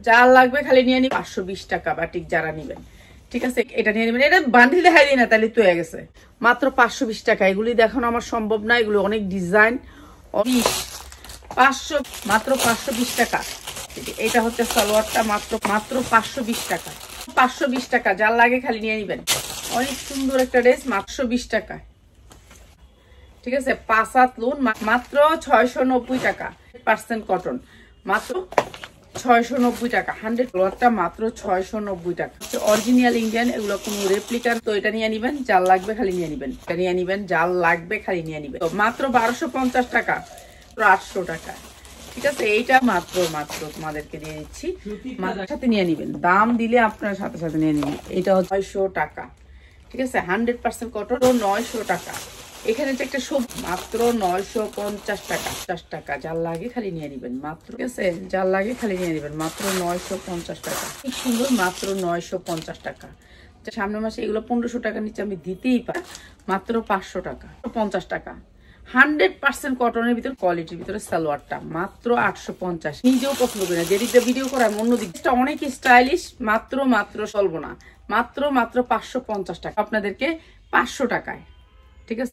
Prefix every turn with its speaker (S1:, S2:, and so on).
S1: যার লাগবে খালি নিয়ে নিবেন 520 টাকা বাটিক যারা নিবেন, ঠিক আছে? এটা নিয়ে নেবেন। এটা বান্ডিল দেখাই দিই না, তাহলে তো হয়ে গেছে। মাত্র 520 টাকা। এগুলি দেখানো আমার সম্ভব না, এগুলো অনেক ডিজাইন। 500 মাত্র 520 টাকা। এটা হচ্ছে সালোয়ারটা, মাত্র 520 টাকা। 520 টাকা, যার লাগে খালি নিয়ে নিবেন। অনেক সুন্দর একটা ড্রেস, 520 টাকা, ঠিক আছে? 5 হাত লুন, মাত্র 690 টাকা। 100% কটন, মাত্র 690 টাকা। 100 ক্লথটা মাত্র 690 টাকা। অরিজিনাল ইন্ডিয়ান, এগুলো কোনো রেপ্লিকার। তো এটা নিয়ে নিবেন, যার লাগবে খালি নিয়ে নিবেন। এটা নিয়ে নিবেন, যার লাগবে খালি নিয়ে নিবেন। তো মাত্র 1250 টাকা, 800 টাকা, ঠিক আছে? এইটা মাত্র তোমাদেরকে দিয়ে দিচ্ছি, মাত্র সাথে নিয়ে নিবেন। দাম দিলে আপনার সাথে সাথে নিয়ে নিবেন। এটা হচ্ছে 900 টাকা, ঠিক আছে? 100% কটন, 900 টাকা। এখানে যে একটা সব মাত্র 950 টাকা, 50 টাকা। যার লাগে খালি নিয়ে নিবেন মাত্র, ঠিক আছে? যার লাগে খালি নিয়ে নিবেন মাত্র 950 টাকা। খুব সুন্দর, মাত্র 950 টাকা। সামনের মাসে এগুলো 1500 টাকার নিচে আমি দিতেই পারি। মাত্র 500 টাকা, 50 টাকা। 100% কটনের ভিতর, কোয়ালিটির ভিতরে সালোয়ারটা মাত্র 850। নিজেও পছন্দ করি না, যেদিকটা ভিডিও করা অন্যদিকটা অনেক স্টাইলিশ। মাত্র চলবো না, মাত্র 550 টাকা আপনাদেরকে, 500 টাকায়, ঠিক আছে?